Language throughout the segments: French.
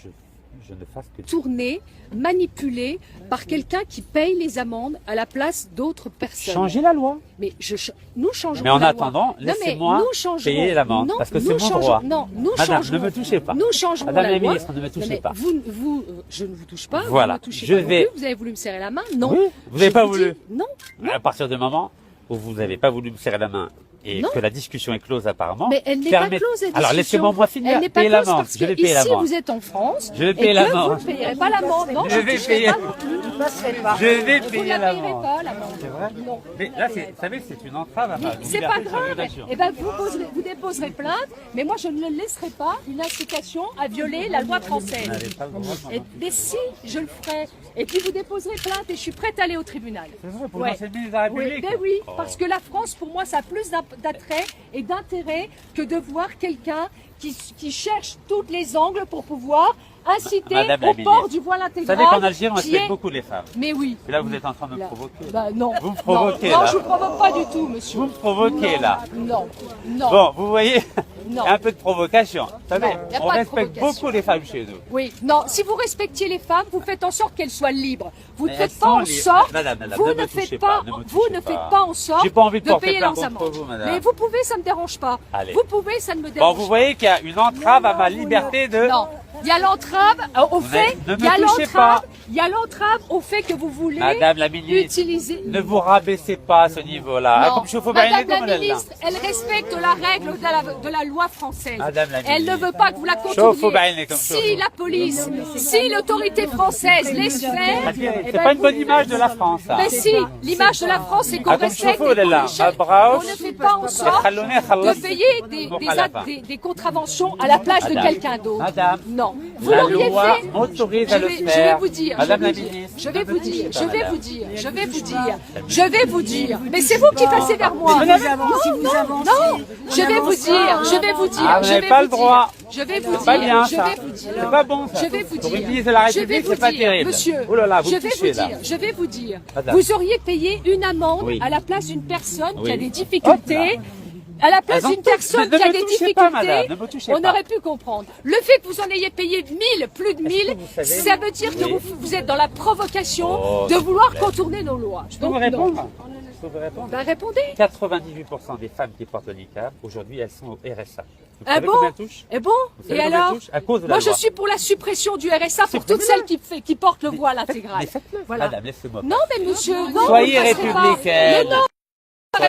que je ne fasse que... Tourné, manipulé par quelqu'un qui paye les amendes à la place d'autres personnes. Changer la loi. Mais nous changeons Mais en la attendant, loi. laissez-moi payer l'amende, parce que c'est mon droit. Non, nous Madame, changerons. ne me touchez pas. Nous changerons Madame la la loi. ministre, ne me touchez pas. Je ne vous touche pas. Voilà. Vous ne me touchez Je pas non vais- plus. Vous avez voulu me serrer la main? Non. Oui, vous n'avez Je pas vous voulu. dis non. À partir du moment où vous n'avez pas voulu me serrer la main et Non. que la discussion est close apparemment, Mais elle n'est pas permettez- close, la discussion. Alors laissez-moi moi finir, Elle n'est pas payer close l'amende. parce Je vais que payer ici, l'amende. vous êtes en France. Je vais et payer que l'amende. vous ne payerez pas l'amende. Non, Je vous vais toucherez payer- pas non plus. Vous ne passerez pas. Je vais Vous payer ne la payerez l'amende. pas, l'amende. C'est vrai? Non. Mais là, vous savez, c'est une entrave à ma C'est liberté pas de grave. circulation. Eh ben, vous déposerez plainte, mais moi je ne le laisserai pas une incitation à violer la loi française. Vous n'avez pas le droit, madame. Mais si, je le ferai. Et puis vous déposerez plainte et je suis prête à aller au tribunal. C'est vrai, pour Ouais. lancer le ministre de la Oui, République. ben oui, Oh. parce que la France, pour moi, ça a plus d'attrait et d'intérêt que de voir quelqu'un qui cherche tous les angles pour pouvoir inciter Madame la au port ministre, du voile Vous intégral. savez qu'en Algérie, on qui respecte est- beaucoup les femmes. Mais oui. Et là, vous êtes en train de me Là. provoquer. Bah non. Vous me provoquez, non, là. Non, je vous provoque pas du tout, monsieur. Vous me provoquez, là. Non, non. Bon, vous voyez, il y Non. a un peu de provocation. Vous savez, Non, il y a on pas de respecte provocation. beaucoup les femmes chez nous. Oui, non, si vous respectiez les femmes, vous faites en sorte qu'elles soient libres. Vous ne Mais faites elles pas sont en libres. sorte, Madame, vous ne ne me touchez faites pas, pas, ne me vous touchez ne pas. faites pas en sorte J'ai pas envie de porter payer plainte leurs contre amendes. vous, madame. Mais vous pouvez, ça ne me dérange pas. Allez. Vous pouvez, ça ne me Bon, dérange vous voyez qu'il y a une entrave à ma liberté de... Non, il y a l'entrave au fait, ne me il y a touchez l'entrave, pas. il y a l'entrave au fait que vous voulez Madame la ministre, utiliser. ne vous rabaissez pas à ce niveau-là. Non. Ah, comme je faut bien Madame les la là. ministre, elle respecte la règle de la loi française. Madame la Elle ne ministre. veut pas que vous la Chauffe au bain, contourniez. comme Si chauffe. la police, si l'autorité française laisse faire, C'est eh pas ben, une bonne image de la France, ça. Mais si, l'image de la France, c'est qu'on Ah, comme respecte chauffe, et qu'on là. ne cherche- Abraos. qu'on ne fait pas en sorte Khalouni khalas. de payer des contraventions à la place de Madame. quelqu'un d'autre. Madame. Non. Vous La l'auriez loi fait. m'autorise à le Je vais faire. vous dire. Madame je vais la vous dire, ministre, Je vais ne vous me dire. touchez Je pas, vais madame. vous dire. Je vais vous dire. Je vais vous dire. Mais c'est vous qui passez vers moi. Si vous avancez, Non. Je vais vous dire. Je vais vous dire. Ah, vous je n'avez vais pas vous le droit. dire. Je vais vous C'est pas dire. bien, Je ça. vais vous dire. C'est pas bon, ça. Je vais vous Pour une dire. ministre de la Je vais République, vous c'est pas dire, terrible. Monsieur, Oh là là, vous je me vais touchez, vous là. dire, je vais vous dire. Madame. Vous auriez payé une amende Oui. à la place d'une personne qui Oui. a des difficultés. À la place Elles ont d'une toutes- personne ne qui a me des touchez difficultés, pas, madame, ne me touchez on pas. aurait pu comprendre. Le fait que vous en ayez payé 1000, plus de 1000, que vous savez- ça veut dire que Oui. vous êtes dans la provocation Oh, de s'il vouloir vous plaît. contourner nos lois. Je peux vous Donc, répondre non. Je peux vous répondre Ben, répondez. 98% des femmes qui portent le niqab, aujourd'hui, elles sont au RSA. Vous Ah savez bon combien elles touchent Et bon Vous savez Et combien alors elles touchent À cause de la Moi, je loi. suis pour la suppression du RSA pour toutes formidable. celles qui portent le voile intégral. Mais faites-le. Voilà. Madame, laissez-moi. Non, mais monsieur, non. Soyez vous ne passerez pas. républicaine. Mais non.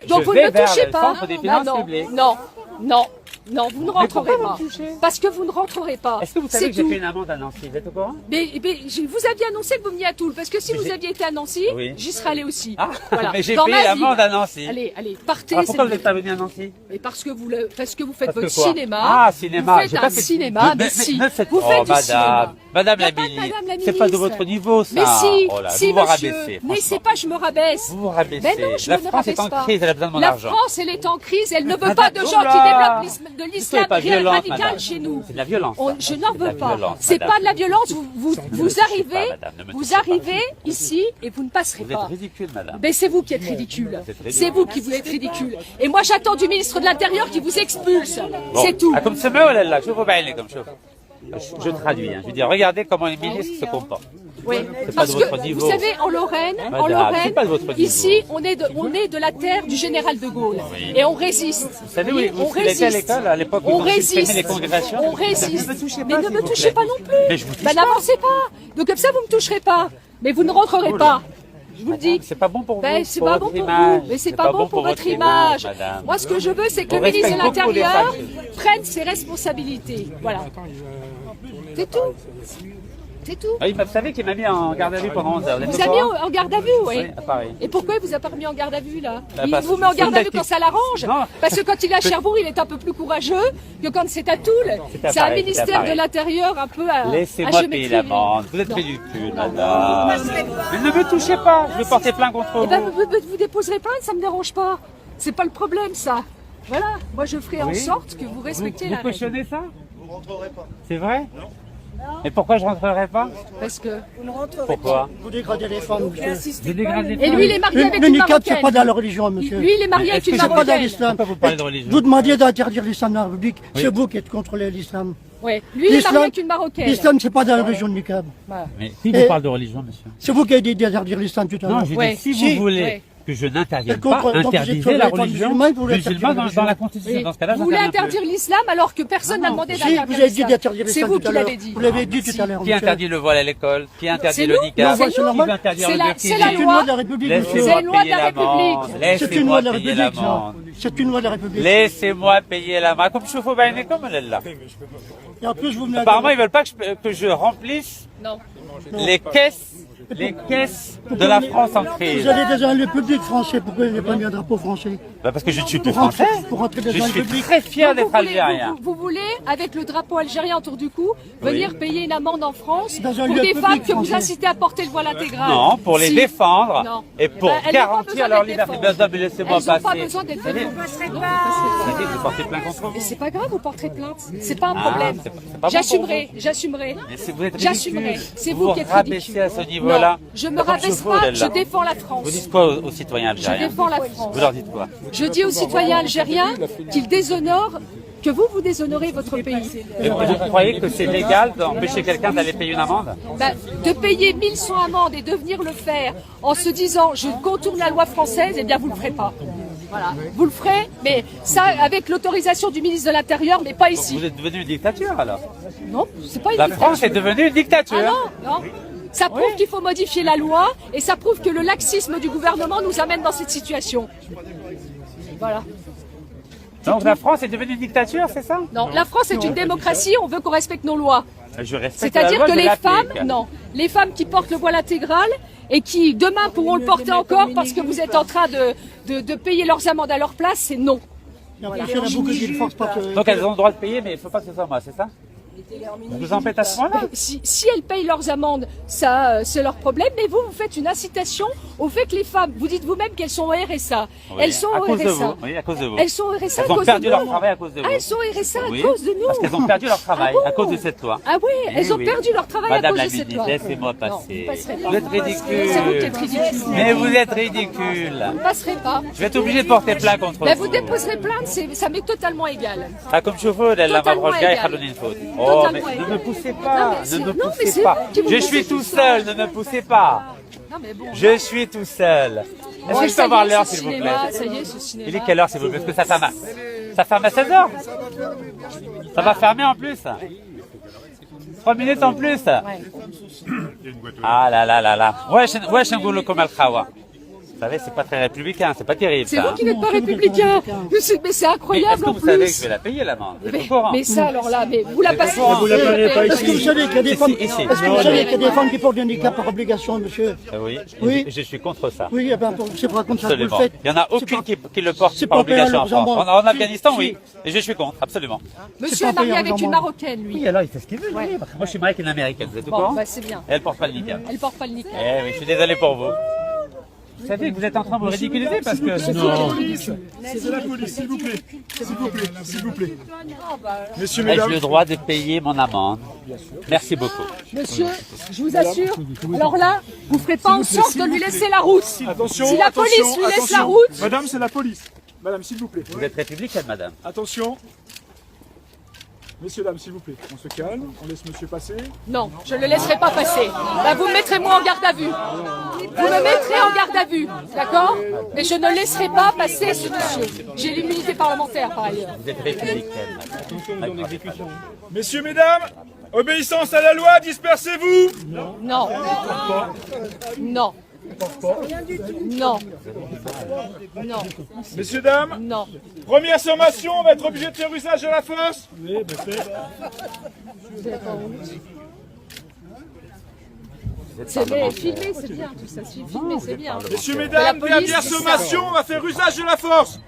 Donc Je vous vais ne me vers touchez le pas. centre des finances non, publiques. non, non, non, vous ne rentrerez pourquoi pas. vous me touchez Parce que vous ne rentrerez pas. Est-ce que vous savez C'est que j'ai tout. fait une amende à Nancy Vous êtes au courant Mais vous aviez annoncé que vous veniez à Toul, parce que si Mais vous j'ai- aviez été à Nancy, Oui. j'y serais allé aussi. Ah, Voilà. mais j'ai Dans payé ma l'amende ville. à Nancy. Allez, partez. Alors pourquoi c'est vous n'êtes pas venu à Nancy Mais parce que vous faites Parce que votre quoi cinéma. Ah, cinéma. Vous faites j'ai un pas fait- cinéma, mais si. ne faites Vous oh, faites du madame, cinéma. Madame Y a la pas de ministre, Madame la c'est pas de ministre. votre niveau, ça. Mais si, Oh là, si, vous vous monsieur. rabaissez, Mais c'est franchement. pas, je me rabaisse. Vous vous rabaissez. Mais non, je La ne me France est rabaisse en pas. crise, elle a besoin de mon La argent. France, elle est en crise, elle ne veut Madame, pas de gens oula. qui développent de Soyez l'islam pas violente, radical madame. chez nous. C'est de la violence. ça. Je n'en C'est de veux la pas. violence, C'est madame. pas de la violence. Vous touchez arrivez, pas, madame, ne me vous touchez pas. arrivez ici et vous ne passerez Vous êtes pas. ridicule, madame. Mais c'est vous qui êtes ridicule. êtes ridicule. C'est vous qui vous êtes ridicule. Et moi, j'attends du ministre de l'Intérieur qui vous expulse. Bon. C'est tout. Ah, comme ce mot, là, je vous baille comme chauffe. Je traduis. Je veux dire, regardez comment les ministres se comportent. Oui, pas parce de votre que niveau. vous savez, en Lorraine, Madame, c'est pas de votre niveau. ici, on est de la terre du général de Gaulle, et on résiste. Vous savez où on il était à résiste. l'école, à l'époque où On on supprimait résiste. les congrégations On résiste. Ne me touchez pas, Mais ne s'il me vous touchez plaît. pas non plus. Mais je vous touche Ben, pas. n'avancez pas. Donc comme ça, vous me toucherez pas. Mais vous ne rentrerez pas. Je vous le dis. C'est pas bon pour vous. Ben, c'est pour pas votre bon pour image. vous, mais c'est pas bon pour votre image. madame. Moi, ce que je veux, c'est que On le ministre de respecte beaucoup les l'Intérieur femmes. prenne ses responsabilités. Voilà. C'est tout. C'est tout. Ah, vous savez qu'il m'a mis en garde à vue pendant 11 heures. Vous êtes au avez mis courant en garde à vue, oui. Oui, à Paris. Et pourquoi il vous a pas remis en garde à vue là Bah, Il parce vous que met en c'est garde une à vue tactique. quand ça l'arrange. Non. Parce que quand il est à Cherbourg, il est un peu plus courageux que quand c'est à Toul. C'est à C'est un Paris, c'est à ministère de Paris. l'Intérieur un peu à Laissez-moi payer géométrie. l'amende. Vous êtes Non. ridicule, madame. Mais ne me touchez pas. Je vais porter plainte contre Eh ben, vous. vous déposerez plainte, ça me dérange pas. C'est pas le problème, ça. Voilà. Moi, je ferai en Oui. sorte que vous respectiez Vous la règle. cautionnez ça Vous rentrerez pas. C'est vrai Mais pourquoi je rentrerai pas? Parce que... Pourquoi? Vous dégradez les femmes, monsieur. Je dégrade les Et lui, il est marié avec Le une niqab, c'est Marocaine. pas dans la religion, monsieur. Lui, il est marié avec Est-ce une que c'est pas Pas dans Marocaine. l'islam. Pourquoi vous parlez de religion? Vous demandiez d'interdire l'islam dans la République. C'est vous qui êtes contre l'islam. Ouais. Lui, il est marié avec une Marocaine. L'islam, c'est pas dans la religion de niqab. Mais qui vous parle de religion, monsieur? C'est vous qui avez dit d'interdire l'islam tout à l'heure. Non, je Ouais. dis, si Si. vous voulez Ouais. que je n'intervienne Et contre- pas, donc vous êtes interdisez contre la les religion musulmans, vous voulez interdire musulmane la dans religion. la Constitution. Dans ce cas-là, Vous voulez j'interviens interdire plus. l'islam alors que personne n'a demandé Si, d'interdire vous avez dit l'islam. d'interdire C'est l'islam vous tout qui à l'heure. l'avez dit. Vous l'avez dit tout à l'heure, Qui monsieur. interdit le voile à l'école? Qui interdit C'est le nous. niqab? Non, c'est Qui normal. veut interdire C'est le la- burkini? c'est la C'est une loi. loi de la République, monsieur. C'est Laissez-moi une loi de payer la l'amende. République. C'est une loi de la Laissez-moi payer République, ça. l'amende. C'est une loi de la République. Laissez-moi payer la main. Comme je fais بينكم là. Et en plus, vous venez Apparemment, ils veulent pas que je remplisse Non. les caisses de la France en Vous crise. allez dans le public français. Pourquoi il n'y a pas mis un drapeau français? Bah, parce que je ne suis plus Pour rentrer- français. pour rentrer Je dans le suis public. très fier Donc, d'être vous voulez- algérien. vous voulez, avec le drapeau algérien autour du cou, venir payer une amende en France Dans un pour lieu des public femmes que vous français. incitez à porter le voile intégral. Non, pour les Si. défendre Non. et pour Ben, elles n'ont pas garantir besoin leur d'être liberté. défendues. Ben, non, mais laissez-moi Elles n'ont pas passer. besoin d'être Vous savez, défendues. vous savez que vous portez plainte contre Mais vous. c'est pas grave, vous porterez plainte. C'est pas un Ah, problème. c'est pas bon J'assumerai, pour j'assumerai. Mais c'est- vous êtes J'assumerai. ridicule. C'est vous qui êtes rabaissez ridicule. à ce niveau-là. Non, je me Comme rabaisse chevaux, pas, là. je défends la France. Vous dites quoi aux citoyens Je algériens? défends la France. Vous leur dites quoi? Je dis aux citoyens algériens qu'ils déshonorent, que vous déshonorez votre pays. Et vous croyez que c'est légal d'empêcher quelqu'un d'aller payer une amende? Ben, de payer 1100 amendes et de venir le faire en se disant je contourne la loi française, eh bien vous le ferez pas. Voilà. Vous le ferez, mais ça avec l'autorisation du ministre de l'Intérieur, mais pas ici. Vous êtes devenu une dictature alors? Non, c'est pas une La dictature. France est devenue une dictature. Ah non, non. Ça prouve qu'il faut modifier la loi et ça prouve que le laxisme du gouvernement nous amène dans cette situation. Voilà. Donc la France est devenue une dictature, c'est ça? Non, la France est une démocratie, on veut qu'on respecte nos lois. Je respecte la C'est-à-dire loi, que je les l'applique. femmes, non, les femmes qui portent le voile intégral et qui demain pourront le porter encore parce que vous êtes en train de payer leurs amendes à leur place, c'est non. Monsieur Nabou, qui ne force pas que... Donc elles ont le droit de payer, mais il ne faut pas que ce soit moi, c'est ça? Vous vous embêtez à ce moment-là? Si elles payent leurs amendes, ça c'est leur problème, mais vous faites une incitation au fait que les femmes, vous dites vous-même qu'elles sont au RSA. Oui, Elles sont à au cause de RSA. vous. Oui, à cause de vous. Elles sont au RSA à Elles ont cause perdu de leur nous. travail à cause de vous. Ah, elles sont au RSA Oui, à cause de nous. Parce qu'elles ont perdu leur travail Ah à cause bon de cette loi. Ah oui, elles ont oui. perdu leur travail Madame à la cause de cette ministre, loi. laissez-moi Non, passer. vous passerez pas. Vous êtes ridicule. C'est vous qui êtes ridicule. Mais vous êtes ridicule. Vous ne passerez pas. Je vais être obligé de porter plainte contre Mais vous. vous déposerez plainte, ça m'est totalement égal. راكم تشوفوا لا Totalement مبروك جاي égal. يخلوني نفوت. Oh, mais Totalement ne me égal. poussez Non, pas, mais c'est- ne me non, mais poussez c'est pas. vous qui vous Je poussez suis tout tout seul. seul, ne me poussez pas. Non mais bon. Je suis tout seul. Est-ce que je peux ça y avoir est, l'heure, ce s'il vous cinéma, plaît? ça y est, ce cinéma. Il est quelle heure, s'il vous plaît? Parce que ça ferme à 16h. Ça va fermer en plus. 3 minutes en plus. Ah là là là là. Ouais, نقول لكم الخوا. Vous savez, c'est pas très républicain, c'est pas terrible. C'est ça. vous qui n'êtes pas républicain. Mais c'est Mais est-ce incroyable que en vous savez que je plus. vais la payer l'amende? Vous êtes au courant? Mais ça alors là, mais vous la passez. Vous Est-ce que vous savez qu'il y a des femmes... ici. Est-ce que vous savez qu'il y a des femmes qui portent des niqab par obligation, monsieur? Oui, Oui. je suis contre ça. Oui, eh ben, c'est pas comme ça que vous le Absolument. faites. Il n'y en a aucune qui le porte c'est par pas payé à obligation en leurs France. amants. En Afghanistan, Si. oui. Et je suis contre, absolument. Monsieur pas est marié payant, avec une normalement. Marocaine, lui. Oui, alors il fait ce qu'il veut, lui. Moi, je suis marié avec une américaine, vous êtes au Bon, courant? bah c'est bien. Et elle porte pas le niqab. Elle porte pas le niqab. Eh oui, je suis désolé pour vous. Vous savez que vous êtes en train de vous ridiculiser parce que... C'est la police, s'il vous plaît. S'il vous plaît, s'il vous plaît. Messieurs, Ai-je mesdames, le droit de payer mon amende? Merci beaucoup. Monsieur, je vous assure, alors là, vous ferez pas en sorte de lui laisser la route. attention, Si la police attention, lui laisse attention. la route. Madame, c'est la police. Madame, s'il vous plaît. Vous êtes républicaine, madame? Attention. Messieurs, dames, s'il vous plaît. On se calme, on laisse monsieur passer. Non, je ne le laisserai pas passer. Là, vous me mettrez moi en garde à vue. Vous me mettrez en garde à vue, d'accord? Mais je ne laisserai pas passer ce monsieur. J'ai l'immunité parlementaire, par ailleurs. Vous êtes républicaine, madame. Messieurs, mesdames, obéissance à la loi, dispersez-vous. Non. Non. Non. Non. Messieurs, dames, Non. première sommation, on va être obligé de faire usage de la force. C'est bien, filmer, c'est bien, tout ça. Filmer, c'est bien. Messieurs, mesdames, police, dernière c'est ça. sommation, on va faire usage de la force.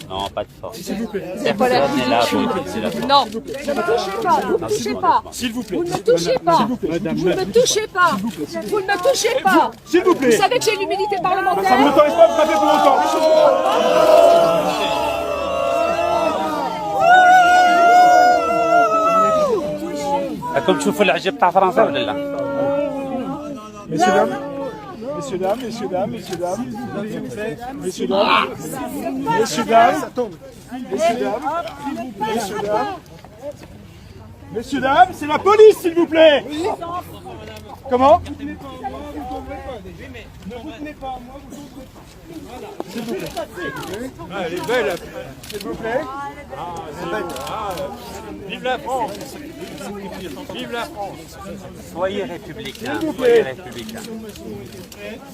Non, pas de force. C'est pas la Personne n'est là pour utiliser la force. Non. Ne me touchez pas. Vous ne me touchez pas. S'il vous plaît. Vous ne me touchez pas. Vous ne me touchez pas. Vous ne me touchez pas. S'il vous plaît. Vous savez que j'ai l'immunité Ça ne parlementaire. m'autorise pas de frapper pour autant. راكم تشوفوا العجب تاع فرنسا ولا لا؟ Messieurs, dames. Messieurs, dames, messieurs, dames, messieurs, dames. Messieurs, dames. Messieurs, dames. Messieurs, dames. Messieurs, dames. Messieurs, dames, c'est la police, s'il vous plaît. Comment? Ne vous tenez pas, moi, vous s'il vous plaît. Ah, elle est belle. S'il vous plaît. Vive la France. Vive la France. Soyez républicains. S'il vous Soyez plaît. républicains.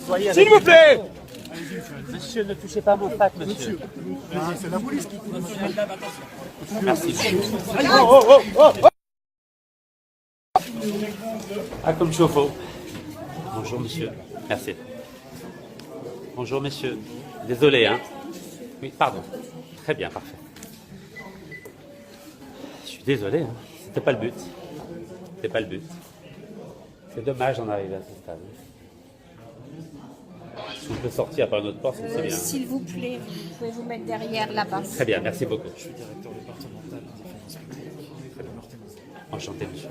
Soyez S'il vous plaît. Monsieur, ne touchez pas mon sac, monsieur. C'est la police qui Merci. Ah, comme chauffe-eau. Bonjour, monsieur. Merci. Bonjour, monsieur. Désolé, hein. Oui, pardon. Très bien, parfait. Je suis désolé, hein. C'était pas le but. C'était pas le but. C'est dommage d'en arriver à ce stade. Si on peut sortir par une autre porte, c'est bien. S'il vous plaît, vous pouvez vous mettre derrière là-bas. Très bien, merci beaucoup. Enchanté, monsieur.